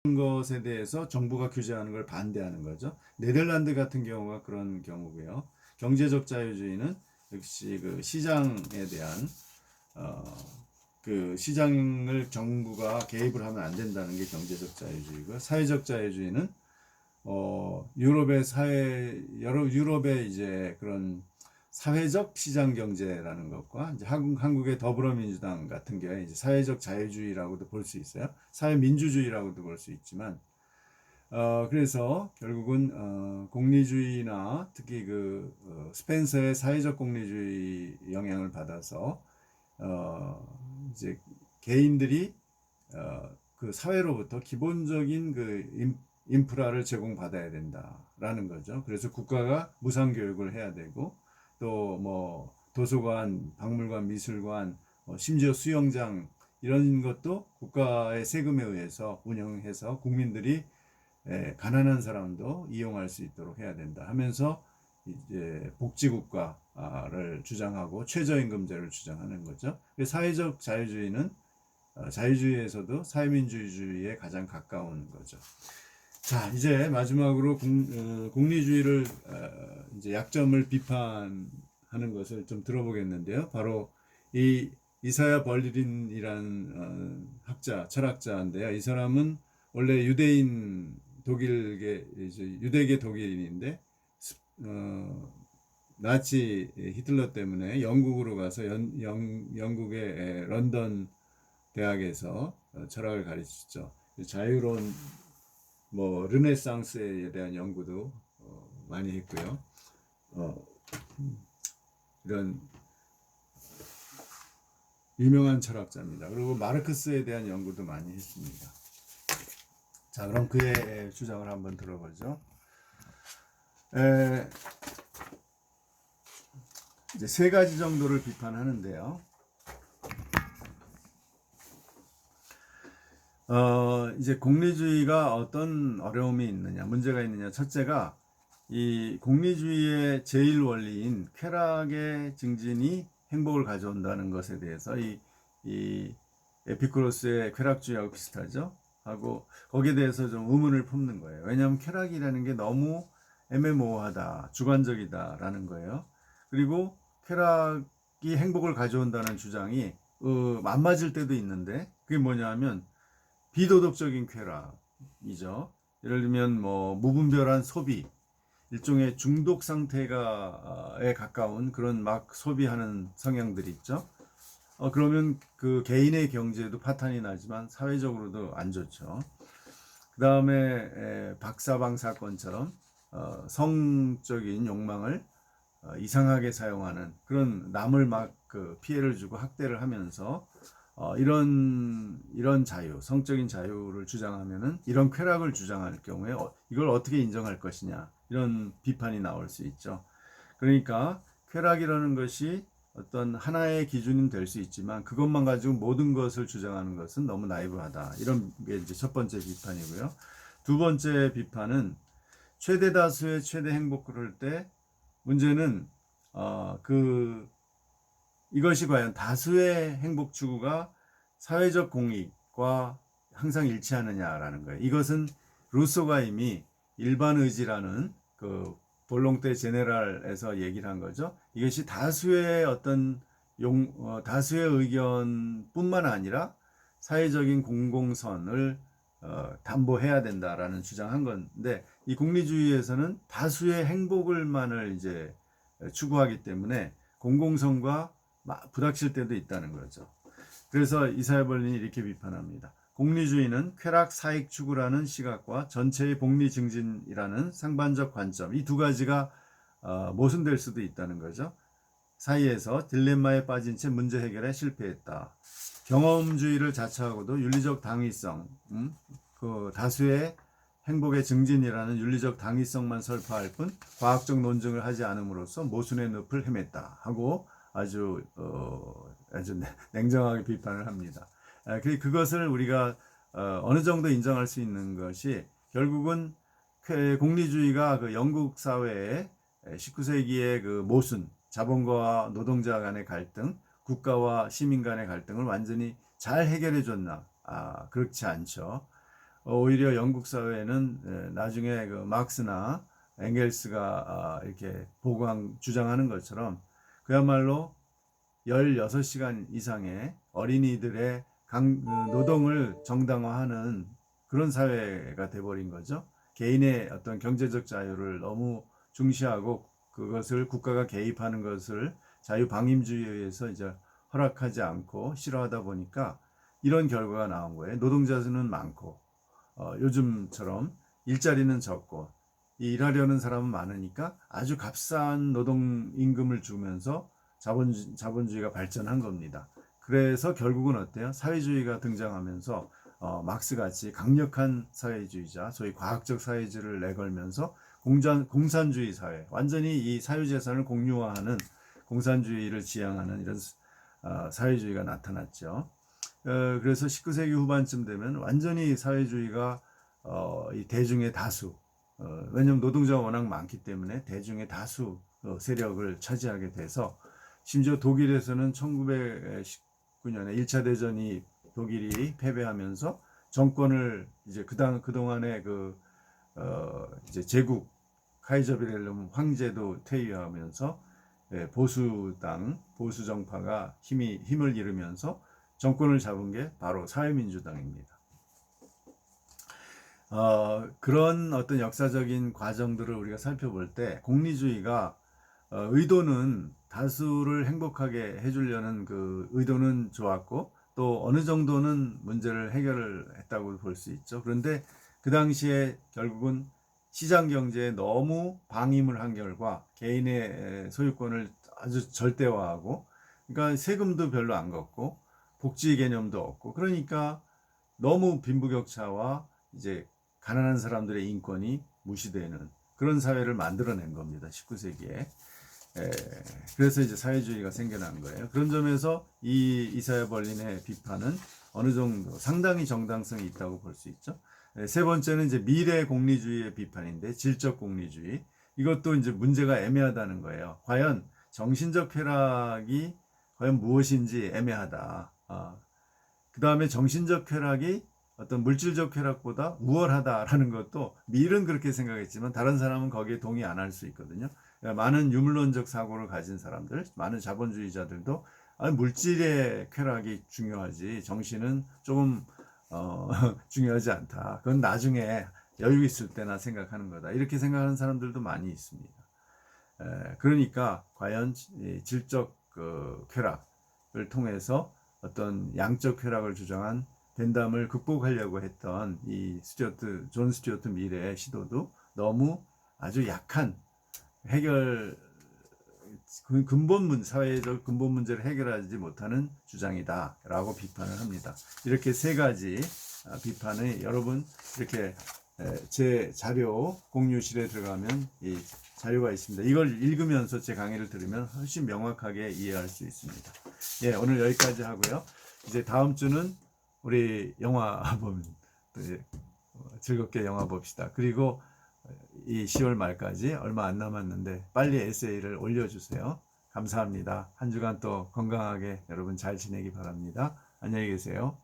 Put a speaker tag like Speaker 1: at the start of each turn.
Speaker 1: 것에 대해서 정부가 규제하는 걸 반대하는 거죠. 네덜란드 같은 경우가 그런 경우고요. 경제적 자유주의는 역시 그 시장에 대한 어, 그 시장을 정부가 개입을 하면 안 된다는 게 경제적 자유주의고, 사회적 자유주의는 유럽의 여러 유럽의 이제 그런 사회적 시장 경제라는 것과, 이제 한국의 더불어민주당 같은 경우에 이제 사회적 자유주의라고도 볼 수 있어요. 사회민주주의라고도 볼 수 있지만, 그래서 결국은 공리주의나 특히 스펜서의 사회적 공리주의 영향을 받아서 이제 개인들이 그 사회로부터 기본적인 인프라를 제공받아야 된다라는 거죠. 그래서 국가가 무상교육을 해야 되고, 또 뭐 도서관, 박물관, 미술관, 심지어 수영장, 이런 것도 국가의 세금에 의해서 운영해서 국민들이, 가난한 사람도 이용할 수 있도록 해야 된다 하면서 이제 복지국가를 주장하고 최저임금제를 주장하는 거죠. 사회적 자유주의는 자유주의에서도 사회민주주의에 가장 가까운 거죠. 자, 이제 마지막으로 공리주의를 이제 약점을 비판하는 것을 좀 들어보겠는데요. 바로 이 이사야 벌린이라는 철학자인데요. 이 사람은 원래 유대계 독일인인데, 나치 히틀러 때문에 영국으로 가서 영국의 런던 대학에서 철학을 가르쳤죠. 자유로운 르네상스에 대한 연구도 많이 했고요. 이런 유명한 철학자입니다. 그리고 마르크스에 대한 연구도 많이 했습니다. 자, 그럼 그의 주장을 한번 들어보죠. 이제 세 가지 정도를 비판하는데요. 이제 공리주의가 어떤 어려움이 있느냐, 문제가 있느냐. 첫째가 이 공리주의의 제일 원리인 쾌락의 증진이 행복을 가져온다는 것에 대해서 이 에피쿠로스의 쾌락주의하고 비슷하죠. 하고 거기에 대해서 좀 의문을 품는 거예요. 왜냐하면 쾌락이라는 게 너무 애매모호하다, 주관적이다라는 거예요. 그리고 쾌락이 행복을 가져온다는 주장이 안 맞을 때도 있는데, 그게 뭐냐면 비도덕적인 쾌락이죠. 예를 들면 무분별한 소비, 일종의 중독 상태에 가까운 그런 막 소비하는 성향들이 있죠. 그러면 그 개인의 경제도 파탄이 나지만 사회적으로도 안 좋죠. 그 다음에 박사방 사건처럼 성적인 욕망을 이상하게 사용하는, 그런 남을 막 피해를 주고 학대를 하면서 이런 자유, 성적인 자유를 주장하면은, 이런 쾌락을 주장할 경우에 이걸 어떻게 인정할 것이냐, 이런 비판이 나올 수 있죠. 그러니까 쾌락이라는 것이 어떤 하나의 기준은 될 수 있지만 그것만 가지고 모든 것을 주장하는 것은 너무 나이브하다. 이런 게 이제 첫 번째 비판이고요. 두 번째 비판은 최대 다수의 최대 행복을 때 문제는 이것이 과연 다수의 행복 추구가 사회적 공익과 항상 일치하느냐라는 거예요. 이것은 루소가 이미 일반 의지라는 그 볼롱테 제네랄에서 얘기를 한 거죠. 이것이 다수의 다수의 의견뿐만 아니라 사회적인 공공선을 담보해야 된다라는 주장한 건데, 이 공리주의에서는 다수의 행복을만을 이제 추구하기 때문에 공공선과 부닥칠 때도 있다는 거죠. 그래서 이사야 벌린이 이렇게 비판합니다. 공리주의는 쾌락 사익 추구라는 시각과 전체의 복리 증진이라는 상반적 관점, 이 두 가지가 모순될 수도 있다는 거죠. 사이에서 딜레마에 빠진 채 문제 해결에 실패했다. 경험주의를 자처하고도 윤리적 당위성, 그 다수의 행복의 증진이라는 윤리적 당위성만 설파할 뿐 과학적 논증을 하지 않음으로써 모순의 늪을 헤맸다 하고 아주 냉정하게 비판을 합니다. 그것을 우리가 어느 정도 인정할 수 있는 것이, 결국은 공리주의가 그 영국 사회의 19세기의 그 모순, 자본가와 노동자 간의 갈등, 국가와 시민 간의 갈등을 완전히 잘 해결해 줬나? 그렇지 않죠. 오히려 영국 사회는 나중에 그 막스나 엥겔스가 이렇게 주장하는 것처럼 그야말로 16시간 이상의 어린이들의 노동을 정당화하는 그런 사회가 돼버린 거죠. 개인의 어떤 경제적 자유를 너무 중시하고 그것을 국가가 개입하는 것을 자유방임주의에 의해서 이제 허락하지 않고 싫어하다 보니까 이런 결과가 나온 거예요. 노동자 수는 많고 요즘처럼 일자리는 적고 일하려는 사람은 많으니까 아주 값싼 노동 임금을 주면서 자본주의가 발전한 겁니다. 그래서 결국은 어때요? 사회주의가 등장하면서 막스같이 강력한 사회주의자, 소위 과학적 사회주의를 내걸면서 공산주의 사회, 완전히 이 사유재산을 공유화하는 공산주의를 지향하는 이런 사회주의가 나타났죠. 그래서 19세기 후반쯤 되면 완전히 사회주의가 이 대중의 다수, 왜냐하면 노동자가 워낙 많기 때문에 대중의 다수 세력을 차지하게 돼서 심지어 독일에서는 1919년에 1차 대전이 독일이 패배하면서 정권을 이제 그동안의 이제 제국 카이저 빌헬름 황제도 퇴위하면서 보수당, 보수정파가 힘을 잃으면서 정권을 잡은 게 바로 사회민주당입니다. 그런 어떤 역사적인 과정들을 우리가 살펴볼 때 공리주의가 의도는 다수를 행복하게 해주려는 그 의도는 좋았고 또 어느 정도는 문제를 해결을 했다고 볼 수 있죠. 그런데 그 당시에 결국은 시장 경제에 너무 방임을 한 결과 개인의 소유권을 아주 절대화하고 그러니까 세금도 별로 안 걷고 복지 개념도 없고 그러니까 너무 빈부격차와 이제 가난한 사람들의 인권이 무시되는 그런 사회를 만들어낸 겁니다. 19세기에. 그래서 이제 사회주의가 생겨난 거예요. 그런 점에서 이 이사야 벌린의 비판은 어느 정도 상당히 정당성이 있다고 볼 수 있죠. 세 번째는 이제 미래 공리주의의 비판인데 질적 공리주의. 이것도 이제 문제가 애매하다는 거예요. 과연 정신적 쾌락이 과연 무엇인지 애매하다. 그 다음에 정신적 쾌락이 어떤 물질적 쾌락보다 우월하다라는 것도 밀은 그렇게 생각했지만 다른 사람은 거기에 동의 안 할 수 있거든요. 많은 유물론적 사고를 가진 사람들, 많은 자본주의자들도 물질의 쾌락이 중요하지 정신은 조금 중요하지 않다. 그건 나중에 여유 있을 때나 생각하는 거다. 이렇게 생각하는 사람들도 많이 있습니다. 그러니까 과연 질적 쾌락을 통해서 어떤 양적 쾌락을 주장한 벤담을 극복하려고 했던 이 존 스튜어트 밀의 시도도 너무 아주 약한 사회적 근본 문제를 해결하지 못하는 주장이다라고 비판을 합니다. 이렇게 세 가지 비판을 여러분 이렇게 제 자료 공유실에 들어가면 이 자료가 있습니다. 이걸 읽으면서 제 강의를 들으면 훨씬 명확하게 이해할 수 있습니다. 예, 오늘 여기까지 하고요. 이제 다음 주는 우리 영화 즐겁게 영화 봅시다. 그리고 이 10월 말까지 얼마 안 남았는데 빨리 에세이를 올려주세요. 감사합니다. 한 주간 또 건강하게 여러분 잘 지내기 바랍니다. 안녕히 계세요.